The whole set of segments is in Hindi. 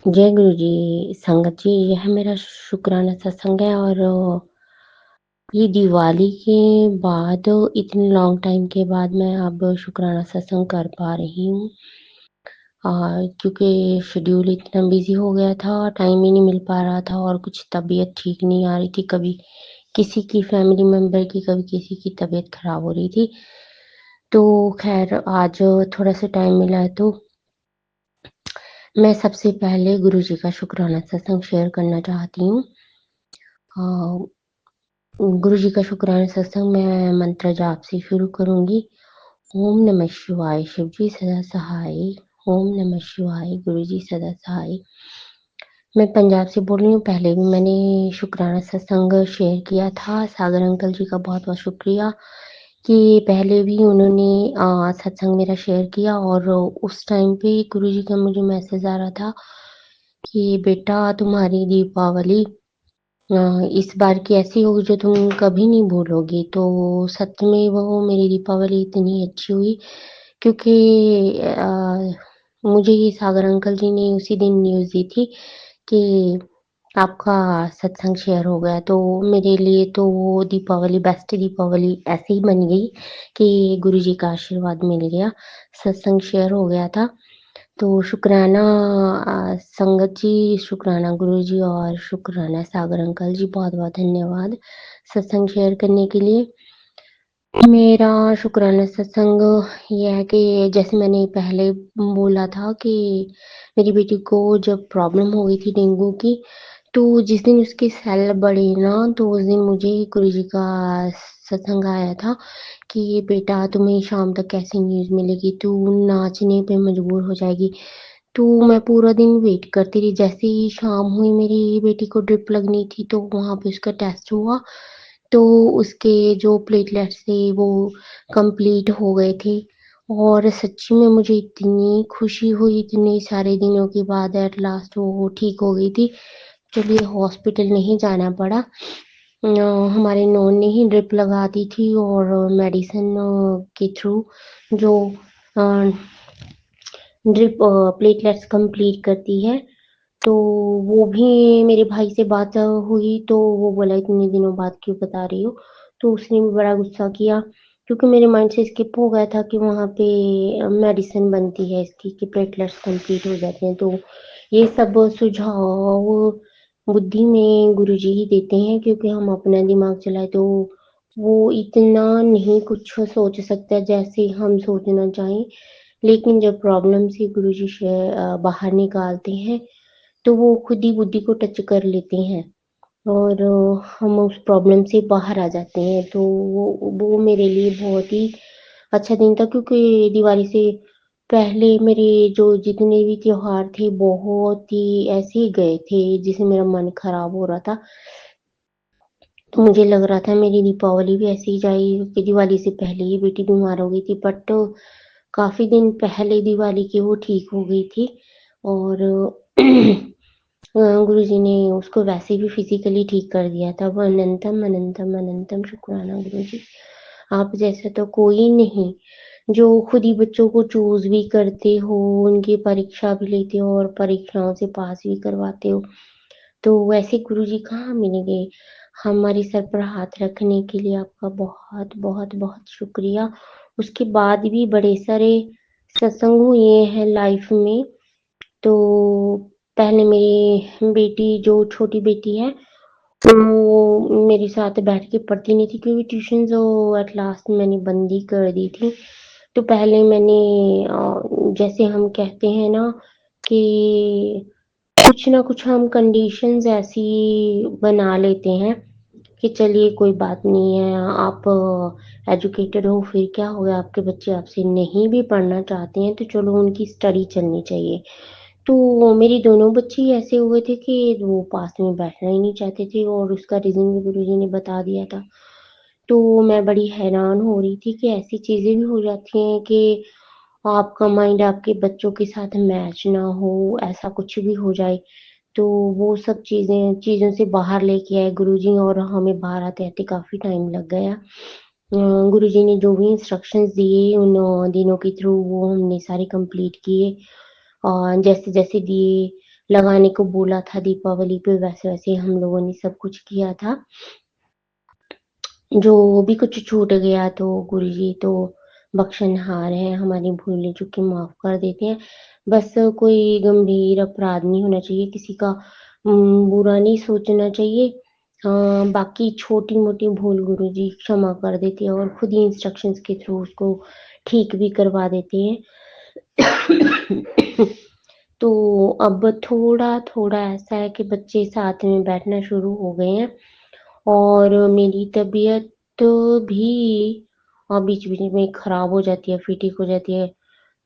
जय गुरु जी। संगत जी, यह मेरा शुक्राना सत्संग है और ये दिवाली के बाद इतने लॉन्ग टाइम के बाद मैं अब शुक्राना सत्संग कर पा रही हूँ। क्योंकि शेड्यूल इतना बिजी हो गया था, टाइम ही नहीं मिल पा रहा था और कुछ तबीयत ठीक नहीं आ रही थी। कभी किसी की फैमिली मेंबर की, कभी किसी की तबीयत खराब हो रही थी। तो खैर आज थोड़ा सा टाइम मिला है तो मैं सबसे पहले गुरु जी का शुक्राना सत्संग शेयर करना चाहती हूँ। गुरु जी का शुक्राना सत्संग मैं मंत्र जाप से शुरू करूंगी। ओम नमः शिवाय, शिव जी सदा सहाय। ओम नमः शिवाय, गुरु जी सदा सहाय। मैं पंजाब से बोल रही हूँ। पहले भी मैंने शुक्राना सत्संग शेयर किया था। सागर अंकल जी का बहुत बहुत शुक्रिया कि पहले भी उन्होंने सत्संग मेरा शेयर किया और उस टाइम पे गुरु जी का मुझे मैसेज आ रहा था कि बेटा तुम्हारी दीपावली इस बार की ऐसी होगी जो तुम कभी नहीं भूलोगी। तो सच में वो मेरी दीपावली इतनी अच्छी हुई क्योंकि मुझे ये सागर अंकल जी ने उसी दिन न्यूज़ दी थी कि आपका सत्संग शेयर हो गया। तो मेरे लिए तो वो दीपावली बेस्ट दीपावली ऐसे ही बन गई कि गुरु जी का आशीर्वाद मिल गया, सत्संग शेयर हो गया था। तो शुक्राना संगत जी, शुक्राना गुरु जी और शुक्राना सागर अंकल जी, बहुत बहुत धन्यवाद सत्संग शेयर करने के लिए। मेरा शुक्राना सत्संग ये है कि जैसे मैंने पहले बोला था कि मेरी बेटी को जब प्रॉब्लम हो गई थी डेंगू की, तो जिस दिन उसके सेल बढ़े ना, तो उस दिन मुझे गुरु जी का सत्संग आया था कि बेटा तुम्हें शाम तक कैसे न्यूज़ मिलेगी, तू नाचने पे मजबूर हो जाएगी। तो मैं पूरा दिन वेट करती रही। जैसे ही शाम हुई मेरी बेटी को ड्रिप लगनी थी तो वहाँ पे उसका टेस्ट हुआ, तो उसके जो प्लेटलेट्स थे वो कंप्लीट हो गए थे और सच्ची में मुझे इतनी खुशी हुई इतने सारे दिनों के बाद एट लास्ट वो ठीक हो गई थी। चलिए हॉस्पिटल नहीं जाना पड़ा। हमारे नॉन ने ही ड्रिप लगा दी थी और मेडिसिन के थ्रू जो ड्रिप प्लेटलेट्स कंप्लीट करती है। तो वो भी मेरे भाई से बात हुई तो वो बोला इतने दिनों बाद क्यों बता रही हो। तो उसने भी बड़ा गुस्सा किया क्योंकि मेरे माइंड से स्किप हो गया था कि वहाँ पे मेडिसिन बनती है इसकी कि प्लेटलेट्स कंप्लीट हो जाते हैं। तो ये सब सुझाव बुद्धि में गुरुजी ही देते हैं क्योंकि हम अपना दिमाग चलाए तो वो इतना नहीं कुछ सोच सकता जैसे हम सोचना चाहें। लेकिन जब प्रॉब्लम से गुरुजी बाहर निकालते हैं तो वो खुद ही बुद्धि को टच कर लेते हैं और हम उस प्रॉब्लम से बाहर आ जाते हैं। तो वो मेरे लिए बहुत ही अच्छा दिन था क्योंकि दिवाली से पहले मेरे जो जितने भी त्योहार थे बहुत ही ऐसे ही गए थे जिससे मेरा मन खराब हो रहा था। तो मुझे लग रहा था मेरी दीपावली भी ऐसे ही जाएगी क्योंकि दिवाली से पहले ही बेटी बीमार हो गई थी। बट काफ़ी दिन पहले दिवाली की वो ठीक हो गई थी और गुरुजी ने उसको वैसे भी फिज़िकली ठीक कर दिया था। वो अनंतम, अनंतम, अनंतम शुक्राना गुरुजी। आप जैसा तो कोई नहीं, जो खुद ही बच्चों को चूज़ भी करते हो, उनकी परीक्षा भी लेते हो और परीक्षाओं से पास भी करवाते हो। तो वैसे गुरुजी कहाँ मिलेंगे। हमारे सर पर हाथ रखने के लिए आपका बहुत, बहुत, बहुत शुक्रिया। उसके बाद भी बड़े सारे सत्संग हुए हैं लाइफ में। तो पहले मेरी बेटी जो छोटी बेटी है, वो मेरे साथ बैठ के पढ़ती नहीं थी क्योंकि ट्यूशन जो एट लास्ट मैंने बंद ही कर दी थी। तो पहले मैंने जैसे हम कहते हैं ना कि कुछ ना कुछ हम कंडीशंस ऐसी बना लेते हैं कि चलिए कोई बात नहीं है, आप एजुकेटेड हो फिर क्या हो गया, आपके बच्चे आपसे नहीं भी पढ़ना चाहते हैं तो चलो उनकी स्टडी चलनी चाहिए। तो मेरी दोनों बच्चे ही ऐसे हुए थे कि वो पास में बैठना ही नहीं चाहते थे और उसका रीज़न भी गुरुजी ने बता दिया था। तो मैं बड़ी हैरान हो रही थी कि ऐसी चीज़ें भी हो जाती हैं कि आपका माइंड आपके बच्चों के साथ मैच ना हो, ऐसा कुछ भी हो जाए। तो वो सब चीज़ों से बाहर लेके आए गुरुजी और हमें बाहर आते-आते काफ़ी टाइम लग गया। गुरुजी ने जो भी इंस्ट्रक्शंस दिए उन दिनों के थ्रू वो हमने सारे कंप्लीट किए। जैसे-जैसे दिए लगाने को बोला था दीपावली पे, वैसे-वैसे हम लोगों ने सब कुछ किया था। जो भी कुछ छूट गया तो गुरुजी तो बख्शनहार हैं, हमारी भूलें-चूकें माफ़ कर देते हैं। बस कोई गंभीर अपराध नहीं होना चाहिए, किसी का बुरा नहीं सोचना चाहिए। बाकी छोटी-मोटी भूल गुरुजी क्षमा कर देते हैं और खुद ही इंस्ट्रक्शंस के थ्रू उसको ठीक भी करवा देते हैं। तो अब थोड़ा-थोड़ा ऐसा है कि बच्चे साथ में बैठना शुरू हो गए हैं और मेरी तबीयत भी बीच-बीच में खराब हो जाती है, फीटिंग हो जाती है।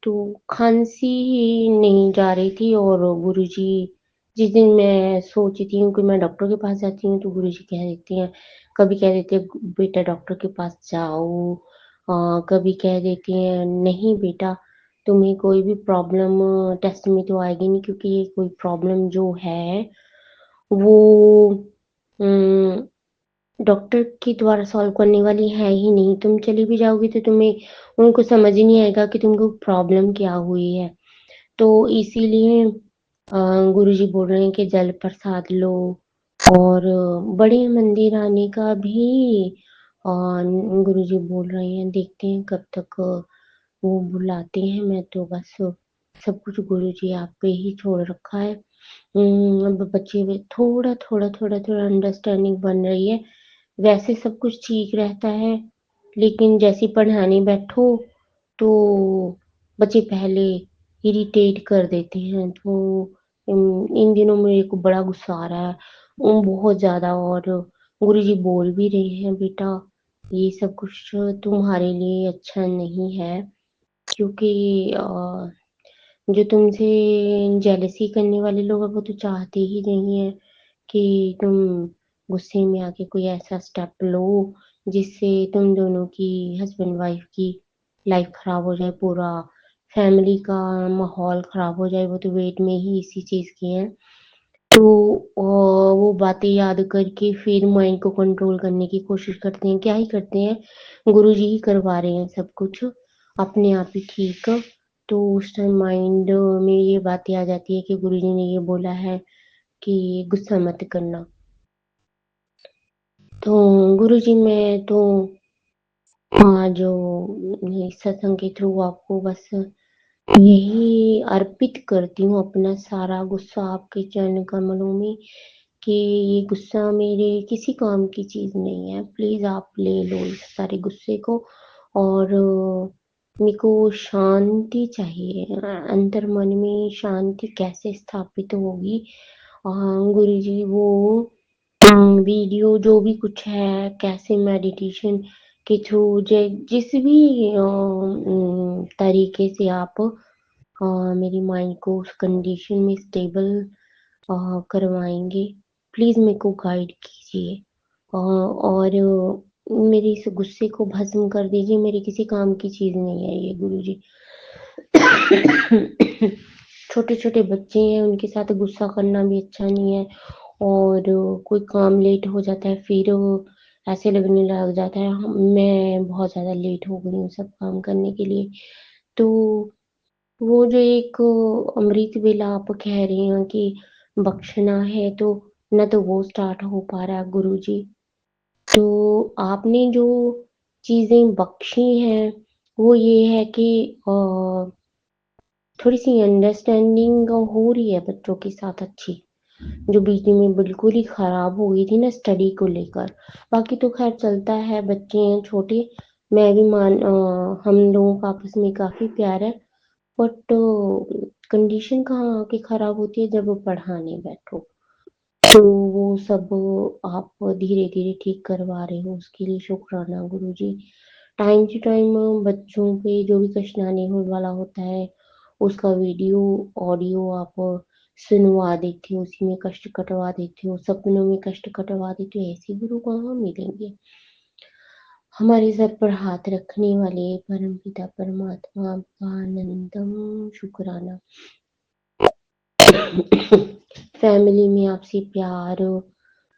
तो खाँसी ही नहीं जा रही थी और गुरुजी जिस दिन मैं सोचती हूँ कि मैं डॉक्टर के पास जाती हूँ, तो गुरुजी कह देते हैं, कभी कह देते हैं बेटा डॉक्टर के पास जाओ, कभी कह देते हैं नहीं बेटा तुम्हें कोई भी प्रॉब्लम टेस्ट में तो आएगी नहीं, क्योंकि ये कोई प्रॉब्लम जो है वो उम, डॉक्टर के द्वारा सॉल्व करने वाली है ही नहीं। तुम चली भी जाओगी तो तुम्हें उनको समझ ही नहीं आएगा कि तुमको प्रॉब्लम क्या हुई है। तो इसीलिए गुरुजी बोल रहे हैं कि जल प्रसाद लो और बड़े मंदिर आने का भी अ, गुरुजी बोल रहे हैं। देखते हैं कब तक वो बुलाते हैं। मैं तो बस सब कुछ गुरुजी आप पे ही छोड़ रखा है। अब बच्चे में थोड़ा अंडरस्टैंडिंग बन रही है। वैसे सब कुछ ठीक रहता है, लेकिन जैसे ही पढ़ाने बैठो तो बच्चे पहले इरिटेट कर देते हैं। तो इन दिनों मेरे को बड़ा गुस्सा आ रहा है, बहुत ज़्यादा। और गुरुजी बोल भी रहे हैं बेटा ये सब कुछ तुम्हारे लिए अच्छा नहीं है, क्योंकि जो तुमसे जेलसी करने वाले लोग हैं वो तो चाहते ही नहीं है कि तुम गुस्से में आके कोई ऐसा स्टेप लो जिससे तुम दोनों की हस्बैंड वाइफ की लाइफ खराब हो जाए, पूरा फैमिली का माहौल खराब हो जाए। वो तो वेट में ही इसी चीज़ के हैं। तो वो बातें याद करके फिर माइंड को कंट्रोल करने की कोशिश करते हैं। क्या ही करते हैं, गुरुजी ही करवा रहे हैं सब कुछ, अपने आप ही ठीक। तो उस टाइम माइंड में ये बातें आ जाती है कि गुरुजी ने ये बोला है कि गुस्सा मत करना। तो गुरुजी मैं तो जो ये सत्संग के थ्रू आपको बस यही अर्पित करती हूँ अपना सारा गुस्सा आपके चरण कमलों में, कि ये गुस्सा मेरे किसी काम की चीज़ नहीं है। प्लीज़ आप ले लो इस सारे गुस्से को और मेरे को शांति चाहिए। अंतर मन में शांति कैसे स्थापित होगी? गुरुजी वो वीडियो जो भी कुछ है, कैसे मेडिटेशन के थ्रू जिस भी तरीके से आप मेरी माइंड को उस कंडीशन में स्टेबल करवाएँगे, प्लीज़ मेरे को गाइड कीजिए। और मेरे इस गुस्से को भस्म कर दीजिए, मेरे किसी काम की चीज़ नहीं है ये गुरुजी। छोटे-छोटे बच्चे हैं, उनके साथ गुस्सा करना भी अच्छा नहीं है और कोई काम लेट हो जाता है, फिर ऐसे लगने लग जाता है मैं बहुत ज़्यादा लेट हो गई हूँ सब काम करने के लिए। तो वो जो एक अमृत वेला आप कह रहे हैं कि बख्शना है, तो ना तो वो स्टार्ट हो पा रहा है गुरुजी। तो आपने जो चीज़ें बख्शी हैं, वो ये है कि थोड़ी-सी अंडरस्टैंडिंग हो रही है बच्चों के साथ अच्छी, जो बीच में बिल्कुल ही खराब हो गई थी ना स्टडी को लेकर। बाकी तो ख़ैर चलता है, बच्चे हैं छोटे, मैं भी हम लोगों का आपस में काफ़ी प्यार है। बट कंडीशन कहाँ आके खराब होती है, जब पढ़ाने बैठो। तो वो सब आप धीरे-धीरे ठीक करवा रहे हो, उसके लिए शुक्राना गुरुजी। टाइम टू टाइम बच्चों पे जो भी कष्ट आने हो वाला होता है, उसका वीडियो, ऑडियो आप सुनवा देते हो, उसी में कष्ट कटवा देते हो, सपनों में कष्ट कटवा देते हो, ऐसे गुरु कहाँ मिलेंगे? हमारे सर पर हाथ रखने वाले परमपिता परमात्मा आपका अनंतम शुक्राना। फैमिली में आपसे प्यार,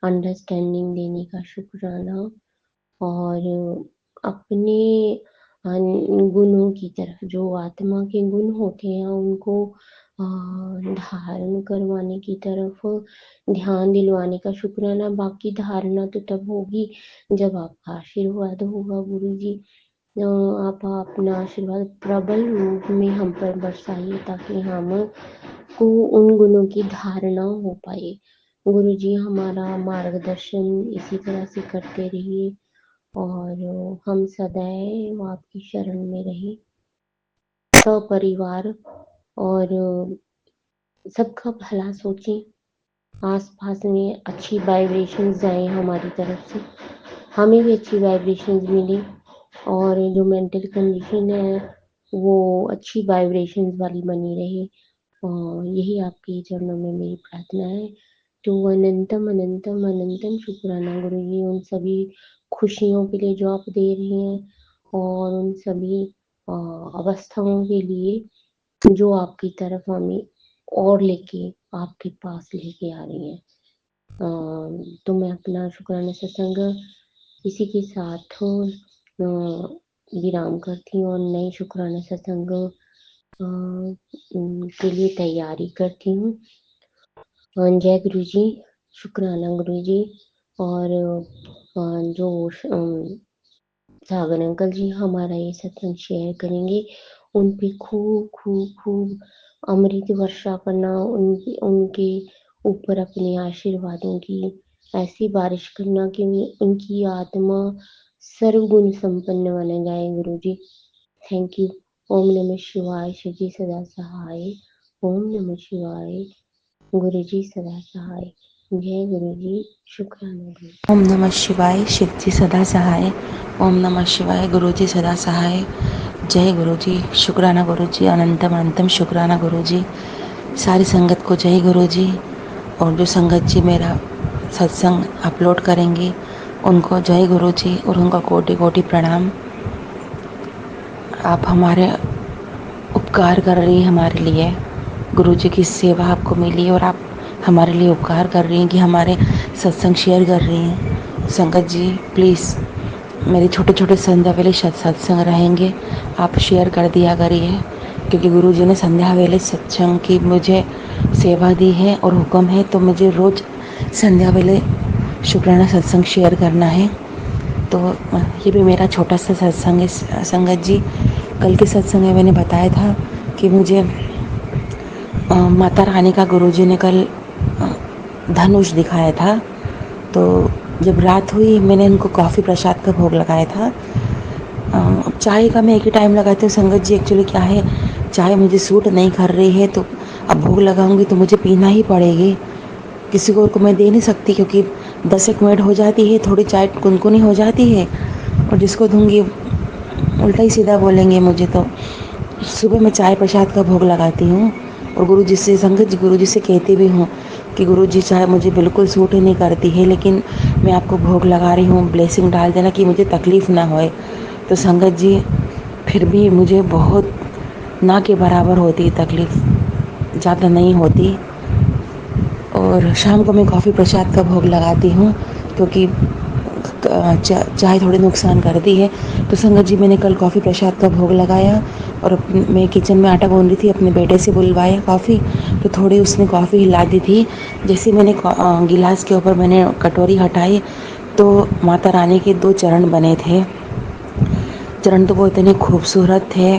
अंडरस्टैंडिंग देने का शुक्राना और अपने गुणों की तरफ, जो आत्मा के गुण होते हैं उनको धारण करवाने की तरफ ध्यान दिलवाने का शुक्राना। बाकी धारणा तो तब होगी जब आपका आशीर्वाद होगा गुरु जी। आप अपना आशीर्वाद प्रबल रूप में हम पर बरसाइए ताकि हम को उन गुणों की धारणा हो पाए। गुरु जी हमारा मार्गदर्शन इसी तरह से करते रहिए और हम सदैव आपकी शरण में रहे। सपरिवार और सबका भला सोचें। आसपास में अच्छी वाइब्रेशंस जाएं हमारी तरफ से, हमें भी अच्छी वाइब्रेशंस मिले और जो मेंटल कंडीशन है वो अच्छी वाइब्रेशंस वाली बनी रहे। और यही आपके चरणों में मेरी प्रार्थना है। तो अनंतम अनंतम अनंतम शुक्राना गुरु जी उन सभी खुशियों के लिए जो आप दे रहे हैं और उन सभी अवस्थाओं के लिए जो आपकी तरफ हमें और लेके आपके पास लेके आ रही हैं। तो मैं अपना शुक्राना सत्संग इसी के साथ विराम करती हूँ और नए शुक्राना सत्संग के लिए तैयारी करती हूँ। जय गुरु जी, शुक्राना गुरु जी। और जो सागर अंकल जी हमारा ये सत्संग शेयर करेंगे उन पे खूब खूब खूब अमृत वर्षा करना, उनके ऊपर अपने आशीर्वादों की ऐसी बारिश करना कि उनकी आत्मा सर्वगुण संपन्न बन जाए गुरु जी। Thank you. ओम नमः शिवाय, शिव जी सदा सहाय। ओम नमः शिवाय, गुरु जी सदा सहाय। जय गुरु जी, शुक्राना गुरु जी। ओम नमः शिवाय, शिव जी सदा सहाय। ओम नमः शिवाय, गुरु जी सदा सहाय। जय गुरु जी, शुक्राना गुरु जी, अनंतम अनंतम शुक्राना गुरु जी। सारी संगत को जय गुरु जी। और जो संगत जी मेरा सत्संग अपलोड करेंगे उनको जय गुरु जी और उनका कोटि कोटि प्रणाम। आप हमारे उपकार कर रही हैं हमारे लिए, गुरु जी की सेवा आपको मिली और आप हमारे लिए उपकार कर रही हैं कि हमारे सत्संग शेयर कर रही हैं। संगत जी प्लीज़ मेरे छोटे छोटे संध्या वेले सत्संग रहेंगे, आप शेयर कर दिया करिए क्योंकि गुरु जी ने संध्या वेले सत्संग की मुझे सेवा दी है और हुक्म है तो मुझे रोज़ संध्या वेले शुक्राना सत्संग शेयर करना है। तो ये भी मेरा छोटा सा सत्संग है। संगत जी कल के सत्संग में मैंने बताया था कि मुझे माता रानी का गुरुजी ने कल धनुष दिखाया था। तो जब रात हुई मैंने उनको कॉफ़ी प्रसाद का भोग लगाया था। चाय का मैं एक ही टाइम लगाती हूँ संगत जी। एक्चुअली क्या है, चाय मुझे सूट नहीं कर रही है तो अब भोग लगाऊंगी तो मुझे पीना ही पड़ेगी, किसी को मैं दे नहीं सकती क्योंकि 10 मिनट हो जाती है, थोड़ी चाय कुनकुनी हो जाती है और जिसको दूंगी उल्टा ही सीधा बोलेंगे मुझे। तो सुबह मैं चाय प्रसाद का भोग लगाती हूँ और गुरु जी से संगत जी गुरु जी से कहती भी हूँ कि गुरु जी चाय मुझे बिल्कुल सूट ही नहीं करती है लेकिन मैं आपको भोग लगा रही हूँ, ब्लेसिंग डाल देना कि मुझे तकलीफ़ ना होए। तो संगत जी फिर भी मुझे बहुत ना के बराबर होती है तकलीफ़, ज़्यादा नहीं होती। और शाम को मैं कॉफ़ी प्रसाद का भोग लगाती हूँ क्योंकि चाय थोड़ी नुकसान करती है। तो संगत जी मैंने कल कॉफ़ी प्रसाद का भोग लगाया और मैं किचन में आटा गूंद रही थी, अपने बेटे से बुलवाया कॉफ़ी, तो थोड़ी उसने कॉफ़ी हिला दी थी। जैसे मैंने गिलास के ऊपर मैंने कटोरी हटाई तो माता रानी के 2 चरण बने थे। चरण तो वो इतने खूबसूरत थे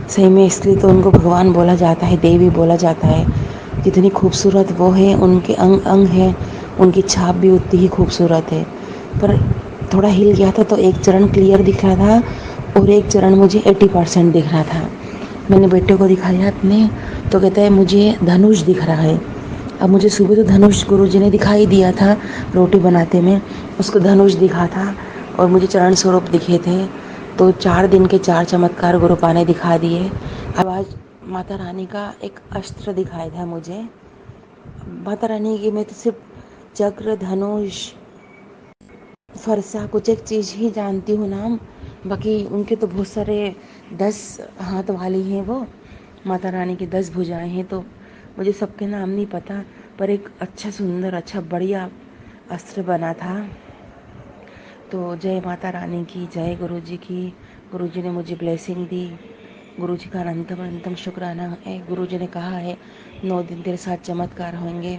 सही में, इसलिए तो उनको भगवान बोला जाता है, देवी बोला जाता है। जितनी खूबसूरत वो है, उनके अंग अंग हैं, उनकी छाप भी उतनी ही खूबसूरत है। पर थोड़ा हिल गया था तो एक चरण क्लियर दिख रहा था और एक चरण मुझे 80% दिख रहा था। मैंने बेटे को दिखाया अपने तो कहता है मुझे धनुष दिख रहा है। अब मुझे सुबह तो धनुष गुरुजी ने दिखाई दिया था, रोटी बनाते में उसको धनुष दिखा था और मुझे चरण स्वरूप दिखे थे। तो 4 दिन के 4 चमत्कार गुरुपा ने दिखा दिए। अब आज माता रानी का एक अस्त्र दिखाया था मुझे। माता रानी की मैं तो सिर्फ चक्र, धनुष, फरसा कुछ एक चीज़ ही जानती हूँ नाम, बाकी उनके तो बहुत सारे 10 हाथ वाली हैं वो। माता रानी की 10 भुजाएं हैं तो मुझे सबके नाम नहीं पता, पर एक अच्छा सुंदर अच्छा बढ़िया अस्त्र बना था। तो जय माता रानी की, जय गुरु जी की। गुरु जी ने मुझे ब्लेसिंग दी, गुरुजी का अनंतम अनंतम शुक्राना है। गुरुजी ने कहा है 9 दिन तेरे साथ चमत्कार होंगे।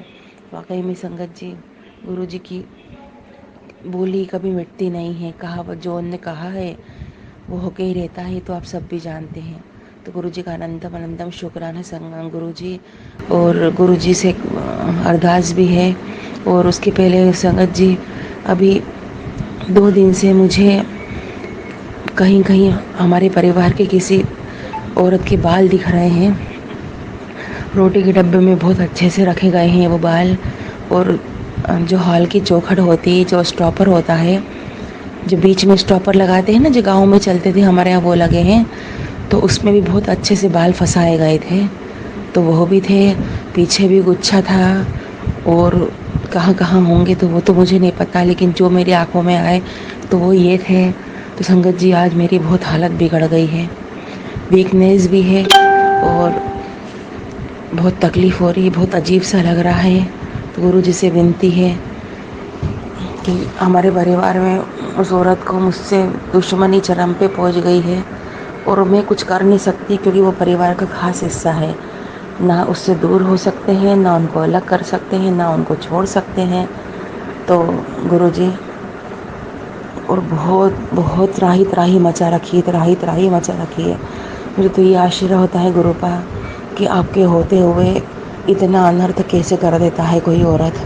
वाकई में संगत जी, गुरुजी की बोली कभी मिटती नहीं है। कहावत जो उनने कहा है वो होके ही रहता है, तो आप सब भी जानते हैं। तो गुरुजी का अनंतम अनंतम शुक्राना संगम गुरुजी। और गुरुजी से अरदास भी है। और उसके पहले संगत जी, अभी 2 दिन से मुझे कहीं कहीं हमारे परिवार के किसी औरत के बाल दिख रहे हैं। रोटी के डब्बे में बहुत अच्छे से रखे गए हैं वो बाल। और जो हॉल की चौखट होती है, जो स्टॉपर होता है, जो बीच में स्टॉपर लगाते हैं ना, जो गाँव में चलते थे, हमारे यहाँ वो लगे हैं। तो उसमें भी बहुत अच्छे से बाल फंसाए गए थे, तो वो भी थे। पीछे भी गुच्छा था। और कहाँ कहाँ होंगे तो वो तो मुझे नहीं पता, लेकिन जो मेरी आंखों में आए तो वो ये थे। तो संगत जी, आज मेरी बहुत हालत बिगड़ गई है, वीकनेस भी है और बहुत तकलीफ़ हो रही है, बहुत अजीब सा लग रहा है। तो गुरु जी से विनती है कि हमारे परिवार में उस औरत को मुझसे दुश्मनी चरम पे पहुंच गई है और मैं कुछ कर नहीं सकती, क्योंकि वो परिवार का खास हिस्सा है। ना उससे दूर हो सकते हैं, ना उनको अलग कर सकते हैं, ना उनको छोड़ सकते हैं। तो गुरुजी, और बहुत बहुत त्राही त्राही मचा रखी है, त्राही त्राही मचा रखी है। मुझे तो ये आश्चर्य होता है गुरुपा कि आपके होते हुए इतना अनर्थ कैसे कर देता है कोई औरत।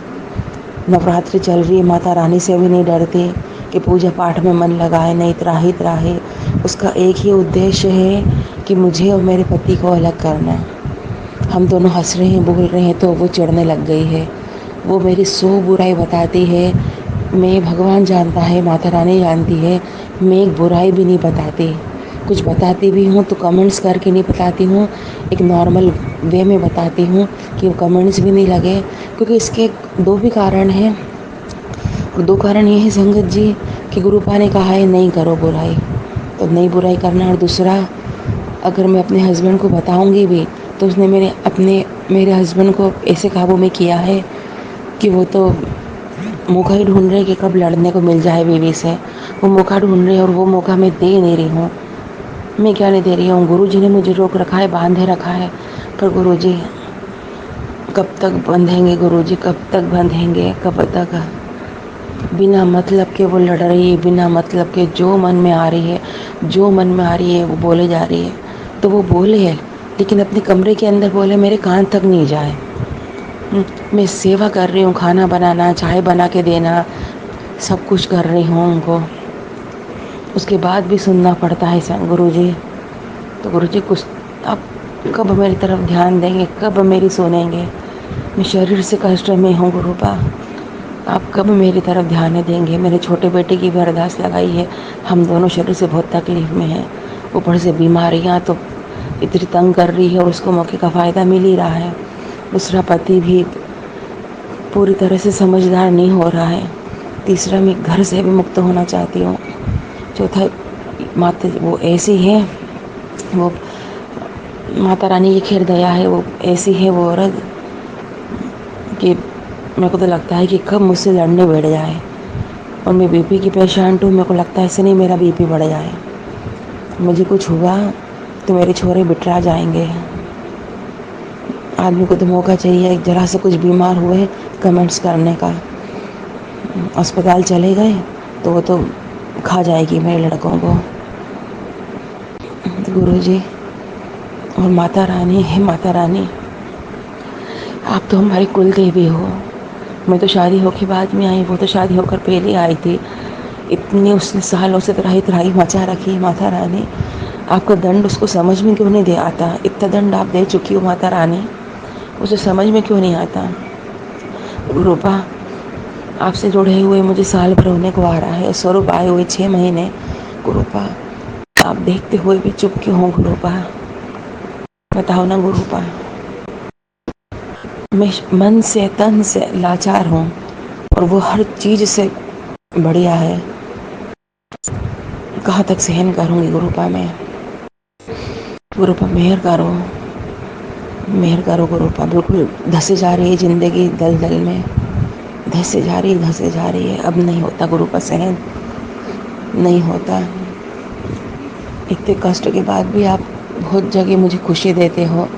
नवरात्रि चल रही है, माता रानी से भी नहीं डरती कि पूजा पाठ में मन लगाए, नहीं, त्राही त्राही। उसका एक ही उद्देश्य है कि मुझे और मेरे पति को अलग करना। हम दोनों हंस रहे हैं, बोल रहे हैं, तो वो चिढ़ने लग गई है। वो मेरी 100 बुराई बताती है। मैं, भगवान जानता है, माता रानी जानती है, मैं एक बुराई भी नहीं बताती। कुछ बताती भी हूँ तो कमेंट्स करके नहीं बताती हूँ, एक नॉर्मल वे में बताती हूँ कि कमेंट्स भी नहीं लगे। क्योंकि इसके 2 भी कारण हैं। और 2 कारण ये है संगत जी कि गुरुपा ने कहा है नहीं करो बुराई, तो नहीं बुराई करना। और दूसरा, अगर मैं अपने हस्बैंड को बताऊंगी भी तो उसने मेरे हस्बैंड को ऐसे काबू में किया है कि वो तो मौका ही ढूंढ रहे कि कब लड़ने को मिल जाए बीवी से। वो मौका ढूंढ रहे और वो मौका मैं दे नहीं रही हूँ। मैं क्या नहीं दे रही हूँ, गुरुजी ने मुझे रोक रखा है, बांधे रखा है। पर गुरुजी कब तक बंधेंगे, गुरुजी कब तक बंधेंगे, कब तक। बिना मतलब के वो लड़ रही है, बिना मतलब के जो मन में आ रही है, जो मन में आ रही है वो बोले जा रही है। तो वो बोले है, लेकिन अपने कमरे के अंदर बोले, मेरे कान तक नहीं जाए। मैं सेवा कर रही हूँ, खाना बनाना, चाय बना के देना, सब कुछ कर रही हूँ उनको, उसके बाद भी सुनना पड़ता है गुरुजी। तो गुरुजी कुछ आप कब मेरी तरफ ध्यान देंगे, कब मेरी सुनेंगे। मैं शरीर से कष्ट में हूँ गुरुपा, आप कब मेरी तरफ ध्यान देंगे। मेरे छोटे बेटे की भी अरदास लगाई है, हम दोनों शरीर से बहुत तकलीफ़ में हैं। ऊपर से बीमारियाँ तो इतनी तंग कर रही है और उसको मौके का फ़ायदा मिल ही रहा है। दूसरा, पति भी पूरी तरह से समझदार नहीं हो रहा है। तीसरा, मैं घर से भी मुक्त होना चाहती हूँ। चौथा, माता वो ऐसी है, वो माता रानी की खैर दया है, वो ऐसी है वो औरत कि मेरे को तो लगता है कि कब मुझसे लड़ने बैठ जाए। और मैं बीपी की पेशेंट हूँ, मेरे को लगता है ऐसे नहीं मेरा बीपी बढ़ जाए। मुझे कुछ हुआ तो मेरे छोरे बिटरा जाएंगे। आदमी को तो मौका चाहिए, ज़रा से कुछ बीमार हुए कमेंट्स करने का। अस्पताल चले गए तो वो तो खा जाएगी मेरे लड़कों को। तो गुरुजी और माता रानी है, माता रानी आप तो हमारी कुल देवी हो। मैं तो शादी होके बाद में आई, वो तो शादी होकर पहले आई थी। इतने उसने सालों से त्राही त्राही मचा रखी है माता रानी, आपका दंड उसको समझ में क्यों नहीं दे आता। इतना दंड आप दे चुकी हो माता रानी, उसे समझ में क्यों नहीं आता। गुरुपा, आपसे जुड़े हुए मुझे साल भर होने को आ रहा है, स्वरूप आए हुए 6 महीने। गुरुपा, आप देखते हुए भी चुप क्यों हो गुरुपा, बताओ ना गुरुपा। मैं मन से तन से लाचार हूँ और वो हर चीज़ से बढ़िया है। कहाँ तक सहन करूँगी गुरुपा मैं। गुरुपा मेहर करो, मेहर करो गुरुपा। बिल्कुल धसे जा रही है ज़िंदगी, दलदल में धसे जा रही है, धसे जा रही है। अब नहीं होता गुरुपा सहन, नहीं होता। इतने कष्ट के बाद भी आप बहुत जगह मुझे खुशी देते हो,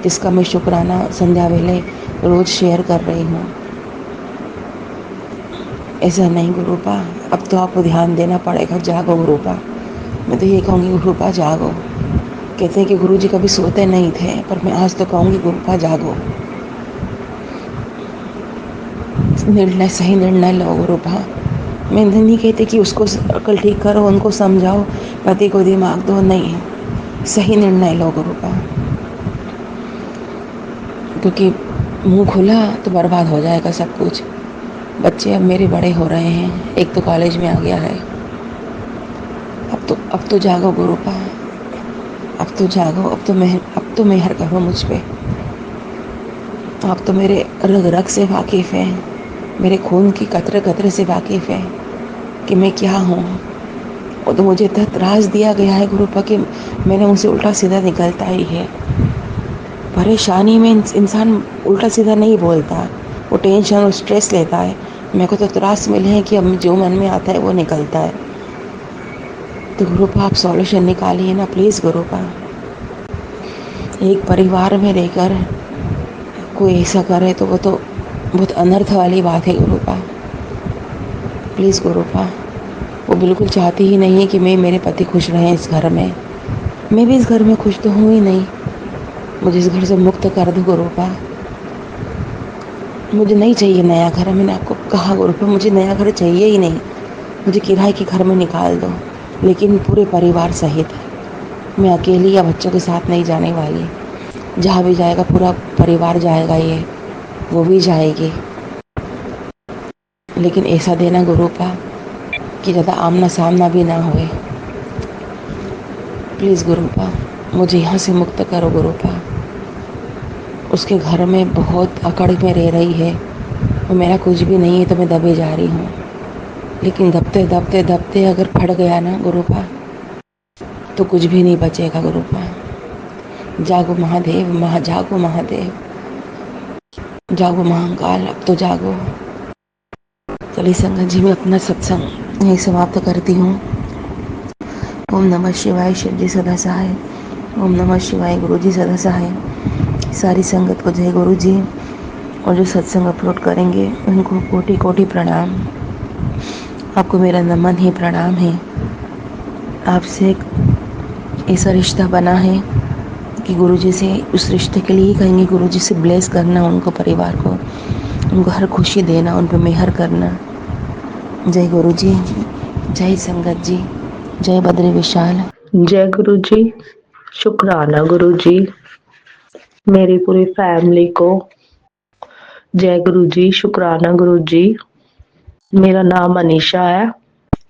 जिसका मैं शुक्राना संध्या वेले रोज़ शेयर कर रही हूँ। ऐसा नहीं गुरुपा, अब तो आपको ध्यान देना पड़ेगा। जागो गुरुपा, मैं तो ये कहूँगी गुरुपा जागो। कहते हैं कि गुरुजी कभी सोते नहीं थे, पर मैं आज तो कहूँगी गुरुपा जागो। निर्णय, सही निर्णय लो गुरुपा। मैं नहीं कहती कि उसको अकल ठीक करो, उनको समझाओ, पति को दिमाग दो, नहीं, सही निर्णय लो गुरुपा। क्योंकि मुंह खुला तो बर्बाद हो जाएगा सब कुछ। बच्चे अब मेरे बड़े हो रहे हैं, एक तो कॉलेज में आ गया है। अब तो जागो गुरुपा, अब तो जागो, अब तो मेहर करो मुझ पे। आप तो मेरे रग रग से वाकिफ़ हैं, मेरे खून की कतरे कतरे से वाकिफ़ हैं कि मैं क्या हूँ। वो तो मुझे इतना त्रास दिया गया है गुरुपा कि मैंने उनसे उल्टा सीधा निकलता ही है। परेशानी में इंसान उल्टा सीधा नहीं बोलता, वो टेंशन और स्ट्रेस लेता है। मेरे को तो त्रास मिले हैं कि अब जो मन में आता है वो निकलता है। तो गुरुपा आप सॉल्यूशन निकालिए ना प्लीज़ गुरुपा। एक परिवार में रहकर कोई ऐसा करे तो वो तो बहुत अनर्थ वाली बात है गुरुपा। प्लीज़ गुरुपा, वो बिल्कुल चाहती ही नहीं है कि मैं मेरे पति खुश रहें इस घर में। मैं भी इस घर में खुश तो हूँ ही नहीं। मुझे इस घर से मुक्त कर दो गुरुपा। मुझे नहीं चाहिए नया घर, मैंने आपको कहा गुरुपा, मुझे नया घर चाहिए ही नहीं। मुझे किराए के घर में निकाल दो, लेकिन पूरे परिवार सहित। मैं अकेली या बच्चों के साथ नहीं जाने वाली। जहाँ भी जाएगा पूरा परिवार जाएगा, ये वो भी जाएगी। लेकिन ऐसा देना गुरुपा कि ज़्यादा आमना सामना भी ना होए। प्लीज़ गुरुपा, मुझे यहाँ से मुक्त करो गुरुपा। उसके घर में बहुत अकड़ में रह रही है, और मेरा कुछ भी नहीं है तो मैं दबे जा रही हूँ। लेकिन दबते दबते दबते अगर फट गया ना गुरुपा, तो कुछ भी नहीं बचेगा गुरुपा। जागो महादेव, जागो महादेव, जागो महाकाल, अब तो जागो। चलिए संगत जी, मैं अपना सत्संग यही समाप्त करती हूँ। ओम नमः शिवाय, शिव जी सदा सहाय। ओम नमः शिवाय, गुरु जी सदा सहाय। सारी संगत को जय गुरु जी, और जो सत्संग अपलोड करेंगे उनको कोटि कोटि प्रणाम। आपको मेरा नमन है, प्रणाम है। आपसे एक ऐसा रिश्ता बना है कि गुरुजी से, उस रिश्ते के लिए कहेंगे गुरुजी से ब्लेस करना उनको, परिवार को, उनको हर खुशी देना, उन पर मेहर करना। जय गुरु जी, जय संगत जी, जय बद्री विशाल। जय गुरु जी, शुक्राना गुरु जी, मेरी पूरी फैमिली को। जय गुरु जी, शुक्राना गुरु जी। मेरा नाम अनीशा है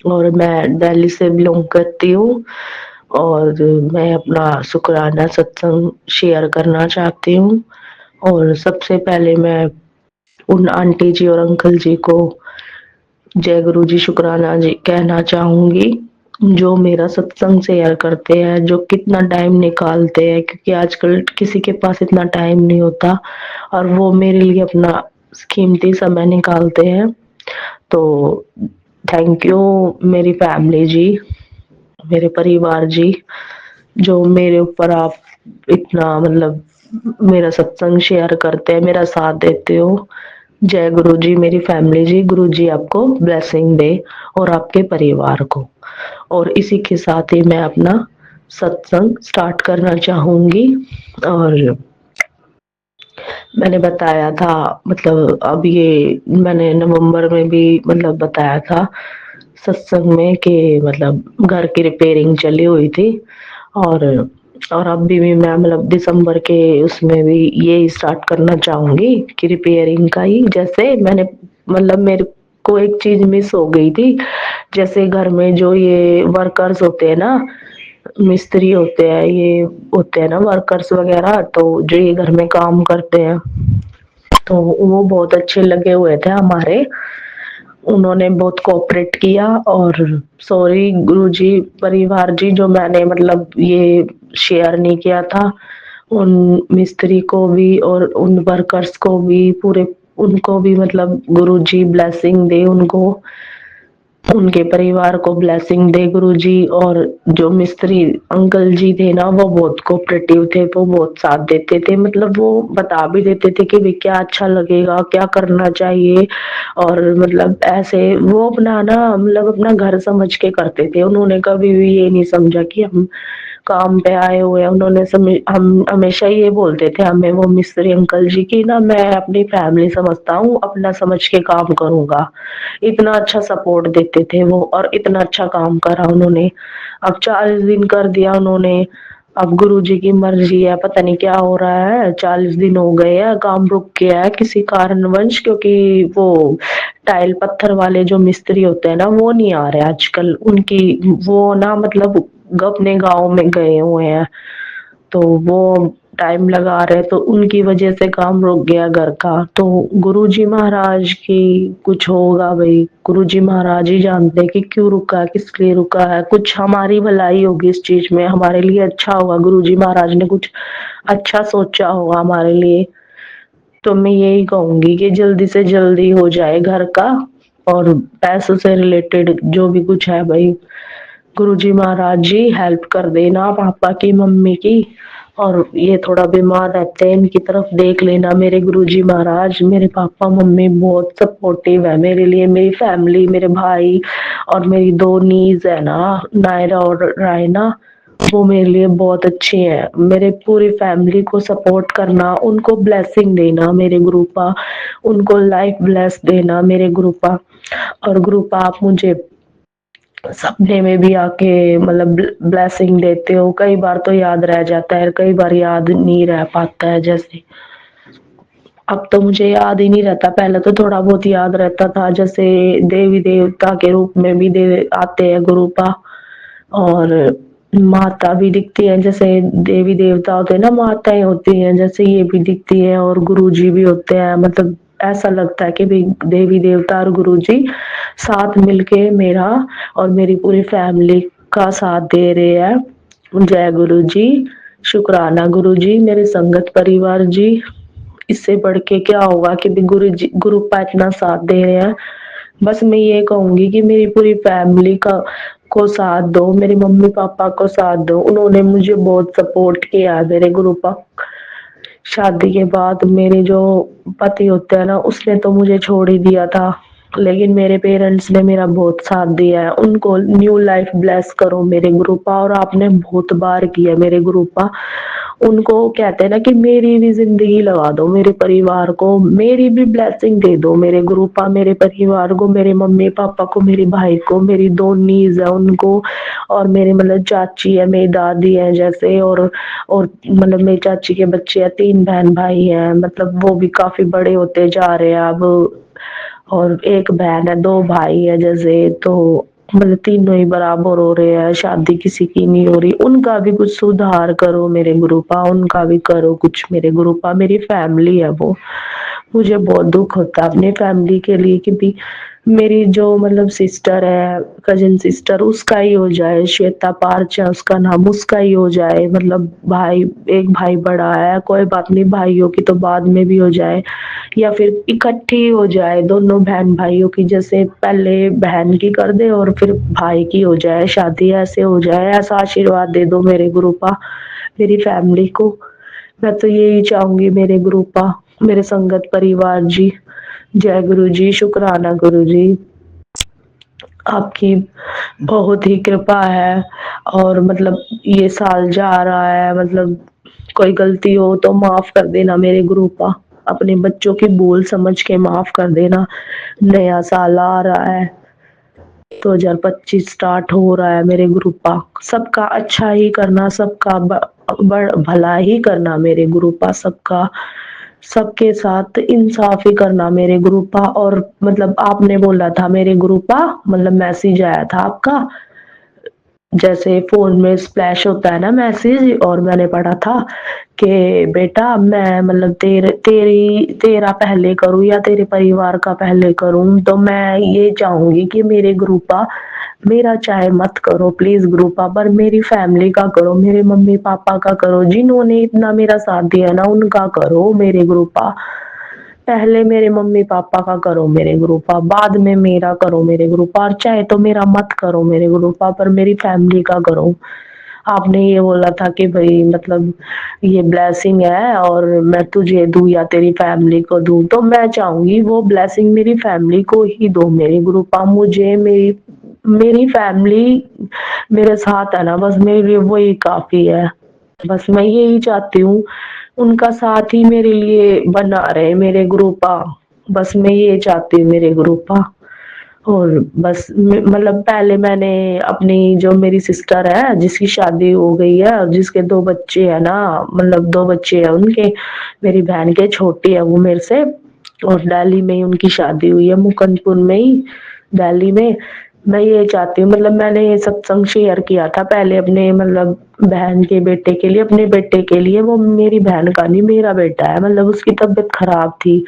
और मैं दिल्ली से बिलोंग करती हूँ, और मैं अपना शुक्राना सत्संग शेयर करना चाहती हूँ। और सबसे पहले मैं उन आंटी जी और अंकल जी को जय गुरु जी, शुक्राना जी कहना चाहूंगी, जो मेरा सत्संग शेयर करते हैं, जो कितना टाइम निकालते हैं, क्योंकि आजकल किसी के पास इतना टाइम नहीं होता, और वो मेरे लिए अपना कीमती समय निकालते हैं। तो थैंक यू मेरी फैमिली जी, मेरे परिवार जी, जो मेरे ऊपर आप इतना मतलब मेरा सत्संग शेयर करते हैं, मेरा साथ देते हो। जय गुरु जी, मेरी फैमिली जी, गुरु जी आपको ब्लेसिंग दे और आपके परिवार को। और इसी के साथ ही मैं अपना सत्संग स्टार्ट करना चाहूंगी। और मैंने बताया था, मतलब अब ये मैंने नवंबर में भी मतलब बताया था सत्संग में कि मतलब घर की रिपेयरिंग चली हुई थी, और अभी भी मैं मतलब दिसंबर के उसमें भी ये स्टार्ट करना चाहूंगी कि रिपेयरिंग का ही, जैसे मैंने मतलब मेरे को एक चीज मिस हो गई थी। जैसे घर में जो ये वर्कर्स होते हैं ना, मिस्त्री होते हैं, ये होते हैं ना वर्कर्स वगैरह, तो जो ये घर में काम करते हैं, तो वो बहुत अच्छे लगे हुए थे हमारे। उन्होंने बहुत कोऑपरेट किया। और सॉरी गुरुजी, परिवार जी, जो मैंने मतलब ये शेयर नहीं किया था, उन मिस्त्री को भी और उन वर्कर्स को भी, पूरे उनको भी मतलब गुरुजी ब्लेसिंग दे उनको, उनके परिवार को ब्लेसिंग दे गुरुजी। और जो मिस्त्री अंकल जी थे ना, वो बहुत कोऑपरेटिव थे, वो बहुत साथ देते थे, मतलब वो बता भी देते थे कि भाई क्या अच्छा लगेगा, क्या करना चाहिए। और मतलब ऐसे वो अपना ना मतलब अपना घर समझ के करते थे। उन्होंने कभी भी ये नहीं समझा कि हम काम पे आए हुए हैं। हम हमेशा ये बोलते थे हमें वो मिस्त्री अंकल जी की ना, मैं अपनी फैमिली समझता हूँ, अपना समझ के काम करूंगा। इतना अच्छा सपोर्ट देते थे वो, और इतना अच्छा काम करा उन्होंने। अब 40 दिन कर दिया उन्होंने। अब गुरुजी की मर्जी है, पता नहीं क्या हो रहा है। 40 दिन हो गए हैं, काम रुक गया है किसी कारणवश, क्योंकि वो टाइल पत्थर वाले जो मिस्त्री होते हैं ना, वो नहीं आ रहे आजकल। उनकी वो ना मतलब अपने गांव में गए हुए हैं, तो वो टाइम लगा रहे, तो उनकी वजह से काम रुक गया घर का। तो गुरुजी महाराज की कुछ होगा भाई, गुरुजी महाराज ही जानते हैं कि क्यों रुका है, किस लिए रुका है। कुछ हमारी भलाई होगी इस चीज में, हमारे लिए अच्छा होगा, गुरुजी महाराज ने कुछ अच्छा सोचा होगा हमारे लिए। तो मैं यही कहूंगी कि जल्दी से जल्दी हो जाए घर का, और पैसों से रिलेटेड जो भी कुछ है भाई, गुरुजी महाराज जी हेल्प कर देना पापा की, मम्मी की। और ये थोड़ा बीमार रहते हैं, इनकी तरफ देख लेना मेरे गुरुजी महाराज। मेरे पापा मम्मी बहुत सपोर्टिव है मेरे लिए, मेरी फैमिली, मेरे भाई और मेरी 2 नीज है ना, नायरा और रायना, वो मेरे लिए बहुत अच्छी हैं। मेरे पूरी फैमिली को सपोर्ट करना, उनको ब्लेसिंग देना मेरे गुरुपा, उनको लाइफ ब्लेस देना मेरे गुरुपा। और गुरुपा आप मुझे सपने में भी आके मतलब ब्लेसिंग देते हो। कई बार तो याद रह जाता है, कई बार याद नहीं रह पाता है। जैसे अब तो मुझे याद ही नहीं रहता, पहले तो थोड़ा बहुत याद रहता था। जैसे देवी देवता के रूप में भी दे आते हैं गुरुपा, और माता भी दिखती है। जैसे देवी देवता होते हैं ना, माताएं होती हैं, जैसे ये भी दिखती है, और गुरुजी भी होते हैं। मतलब ऐसा लगता है कि भाई देवी देवता और गुरुजी साथ मिलके मेरा और मेरी पूरी फैमिली का साथ दे रहे हैं। जय गुरु जी, शुक्राना गुरु जी, मेरे संगत परिवार जी। इससे बढ़ के क्या होगा कि भी गुरु जी गुरुपा इतना साथ दे रहे हैं। बस मैं ये कहूंगी कि मेरी पूरी फैमिली का को साथ दो, मेरे मम्मी पापा को साथ दो। उन्होंने मुझे बहुत सपोर्ट किया है मेरे गुरुपा। शादी के बाद मेरे जो पति होते हैं ना, उसने तो मुझे छोड़ ही दिया था, लेकिन मेरे पेरेंट्स ने मेरा बहुत साथ दिया है। उनको न्यू लाइफ ब्लेस करो मेरे गुरुपा, और आपने बहुत बार किया मेरे गुरुपा। उनको कहते हैं ना कि मेरी भी जिंदगी लगा दो मेरे परिवार को, मेरी भी ब्लेसिंग दे दो मेरे गुरुपा, मेरे परिवार को, मेरे मम्मी पापा को, मेरे भाई को, मेरी 2 नीज है उनको, और मेरे मतलब चाची है, मेरी दादी है जैसे, और मतलब मेरी चाची के बच्चे हैं, 3 बहन भाई हैं, मतलब वो भी काफी बड़े होते जा रहे हैं अब। और 1 बहन है, 2 भाई है जैसे, तो मतलब तीनों ही बराबर हो रहे हैं, शादी किसी की नहीं हो रही। उनका भी कुछ सुधार करो मेरे गुरुपा, उनका भी करो कुछ मेरे गुरुपा। मेरी फैमिली है वो, मुझे बहुत दुख होता है अपनी फैमिली के लिए कि भी मेरी जो मतलब सिस्टर है, कजिन सिस्टर, उसका ही हो जाए, श्वेता पार्च है उसका नाम, उसका ही हो जाए। मतलब भाई, एक भाई बड़ा है, कोई बात नहीं, भाइयों की तो बाद में भी हो जाए, या फिर इकट्ठी हो जाए दोनों बहन भाइयों की। जैसे पहले बहन की कर दे और फिर भाई की हो जाए शादी, ऐसे हो जाए। ऐसा आशीर्वाद दे दो मेरे गुरुपा मेरी फैमिली को। मैं तो यही चाहूंगी मेरे गुरुपा, मेरे संगत परिवार जी। जय गुरु जी, शुक्राना गुरु जी, आपकी बहुत ही कृपा है। और मतलब ये साल जा रहा है, मतलब कोई गलती हो तो माफ कर देना मेरे गुरुपा, अपने बच्चों की भूल समझ के माफ कर देना। नया साल आ रहा है, 2025 स्टार्ट हो रहा है मेरे गुरुपा। सबका अच्छा ही करना, सबका भला ही करना मेरे गुरुपा, सबका सबके साथ इंसाफ ही करना मेरे गुरुपा। और मतलब आपने बोला था मेरे गुरुपा, मतलब मैसेज आया था आपका, जैसे फोन में स्प्लैश होता है ना मैसेज, और मैंने पढ़ा था कि बेटा मैं मतलब तेरा पहले करूं या तेरे परिवार का पहले करूं। तो मैं ये चाहूंगी कि मेरे ग्रुपा, मेरा चाहे मत करो प्लीज ग्रुपा, पर मेरी फैमिली का करो, मेरे मम्मी पापा का करो, जिन्होंने इतना मेरा साथ दिया ना उनका करो मेरे ग्रुपा। पहले मेरे मम्मी पापा का करो मेरे ग्रुपा, बाद में मेरा करो मेरे ग्रुपा, और चाहे तो मेरा मत करो मेरे ग्रुपा, पर मेरी फैमिली का करो। आपने ये बोला था कि भाई मतलब ये ब्लेसिंग है और मैं तुझे दूं या तेरी फैमिली को दूं, तो मैं चाहूंगी वो ब्लेसिंग मेरी फैमिली को ही दो मेरे ग्रुपा। मुझे मेरी मेरी फैमिली मेरे साथ है ना, बस मेरे लिए वही काफी है। बस मैं यही चाहती हूँ, उनका साथ ही मेरे लिए बना रहे मेरे ग्रुपा। बस मैं ये चाहती हूँ मेरे ग्रुपा। और बस मतलब पहले मैंने अपनी जो मेरी सिस्टर है जिसकी शादी हो गई है और जिसके 2 बच्चे हैं ना, मतलब 2 बच्चे हैं उनके, मेरी बहन के छोटी है वो मेरे से, और दिल्ली में ही उनकी शादी हुई है, मुकुंदपुर में ही, दिल्ली में। मैं ये चाहती हूँ, मतलब मैंने ये सत्संग शेयर किया था पहले अपने मतलब बहन के बेटे के लिए, अपने बेटे के लिए। वो मेरी बहन का नहीं, मेरा बेटा है, मतलब उसकी तबीयत खराब थी,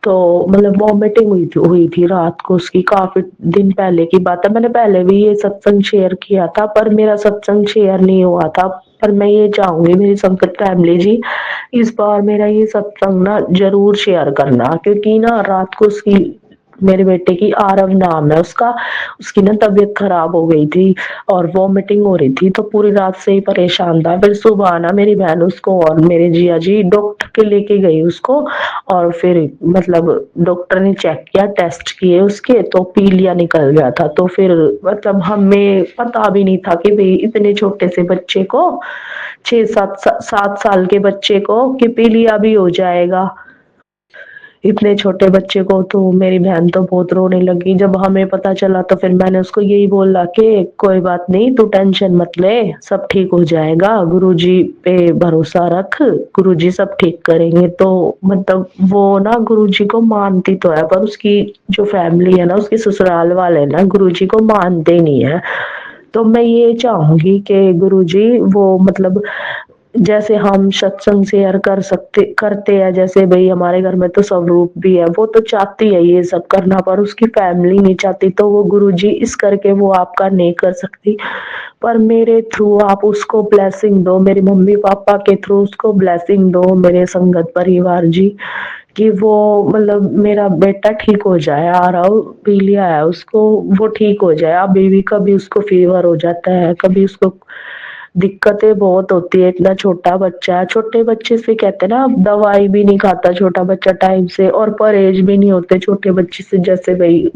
तो मतलब वॉमिटिंग हुई थी रात को उसकी, काफी दिन पहले की बात है। मैंने पहले भी ये सत्संग शेयर किया था, पर मेरा सत्संग शेयर नहीं हुआ था। पर मैं ये चाहूंगी मेरी संकट फैमिली जी, इस बार मेरा ये सत्संग ना जरूर शेयर करना, क्योंकि ना रात को उसकी, मेरे बेटे की आरव नाम है उसका, उसकी ना तबीयत खराब हो गई थी और वॉमिटिंग हो रही थी, तो पूरी रात से ही परेशान था। फिर सुबह ना मेरी बहन उसको और मेरे जिया जी डॉक्टर के लेके गई उसको, और फिर मतलब डॉक्टर ने चेक किया, टेस्ट किए उसके, तो पीलिया निकल गया था। तो फिर मतलब हमें पता भी नहीं था कि भाई इतने छोटे से बच्चे को, 6-7 साल के बच्चे को कि पीलिया भी हो जाएगा, इतने छोटे बच्चे को। तो मेरी बहन तो बहुत रोने लगी जब हमें पता चला। तो फिर मैंने उसको यही बोला कि कोई बात नहीं, तू टेंशन मत ले, सब ठीक हो जाएगा, गुरुजी पे भरोसा रख, गुरुजी सब ठीक करेंगे। तो मतलब वो ना गुरुजी को मानती तो है, पर उसकी जो फैमिली है ना, उसके ससुराल वाले ना गुरुजी को मानते नहीं है। तो मैं ये चाहूंगी कि गुरुजी वो मतलब जैसे हम सत्संग शेयर करते हैं, जैसे भाई हमारे घर में तो स्वरूप भी है, वो तो चाहती है ये सब करना, पर उसकी फैमिली नहीं चाहती, तो वो गुरुजी इस करके वो आपका नहीं कर सकती। पर मेरे थ्रू आप उसको ब्लेसिंग दो, मेरे मम्मी पापा के थ्रू उसको ब्लेसिंग दो, मेरे संगत परिवार जी, कि वो मतलब मेरा बेटा ठीक हो जाए। आ रहा हो पीलिया है उसको, वो ठीक हो जाए। अभी भी कभी उसको फीवर हो जाता है, कभी उसको दिक्कतें बहुत होती है, इतना छोटा बच्चा है। छोटे बच्चे से कहते हैं ना, दवाई भी नहीं खाता छोटा बच्चा टाइम से, और परहेज भी नहीं होते छोटे बच्चे से, जैसे भाई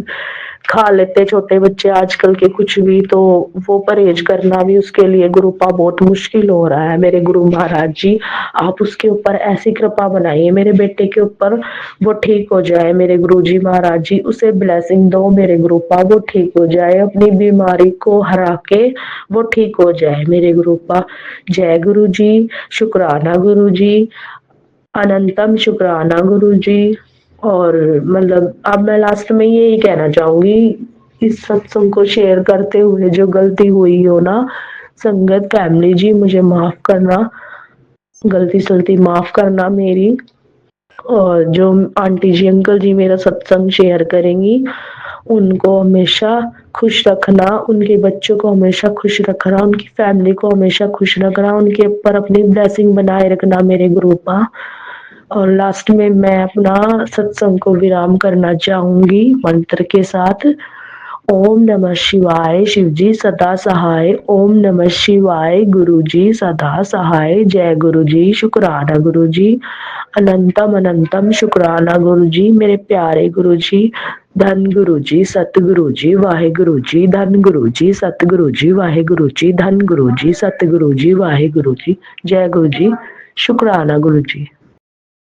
खा लेते छोटे बच्चे आजकल के कुछ भी, तो वो परहेज करना भी उसके लिए गुरुपा बहुत मुश्किल हो रहा है। मेरे गुरु महाराज जी, आप उसके ऊपर ऐसी कृपा बनाइए मेरे बेटे के ऊपर, वो ठीक हो जाए। मेरे गुरु जी महाराज जी, उसे ब्लेसिंग दो मेरे गुरुपा, वो ठीक हो जाए, अपनी बीमारी को हरा के वो ठीक हो जाए मेरे गुरुपा। जय गुरु जी, शुक्राना गुरु जी, अनंतम शुक्राना गुरु जी। और मतलब अब मैं लास्ट में यही कहना चाहूंगी, इस सत्संग को शेयर करते हुए जो गलती हुई हो ना, संगत फैमिली जी मुझे माफ करना, गलती सलती माफ करना मेरी। और जो आंटी जी अंकल जी मेरा सत्संग शेयर करेंगी, उनको हमेशा खुश रखना, उनके बच्चों को हमेशा खुश रखना, उनकी फैमिली को हमेशा खुश रखना, उनके ऊपर अपनी ब्लेसिंग बनाए रखना मेरे गुरुपा। और लास्ट में मैं अपना सत्संग को विराम करना चाहूंगी मंत्र के साथ। ओम नमः शिवाय, शिवजी सदा सहाय। ओम नमः शिवाय, गुरुजी सदा सहाय। जय गुरुजी, शुक्राना गुरुजी, अनंतम अनंतम शुक्राना गुरुजी, मेरे प्यारे गुरुजी। धन गुरुजी, सतगुरुजी, वाहेगुरु जी, धन गुरुजी, सतगुरुजी, वाहेगुरु जी, धन गुरुजी, सतगुरुजी, वाहेगुरु जी। जय गुरुजी, शुक्राना गुरुजी।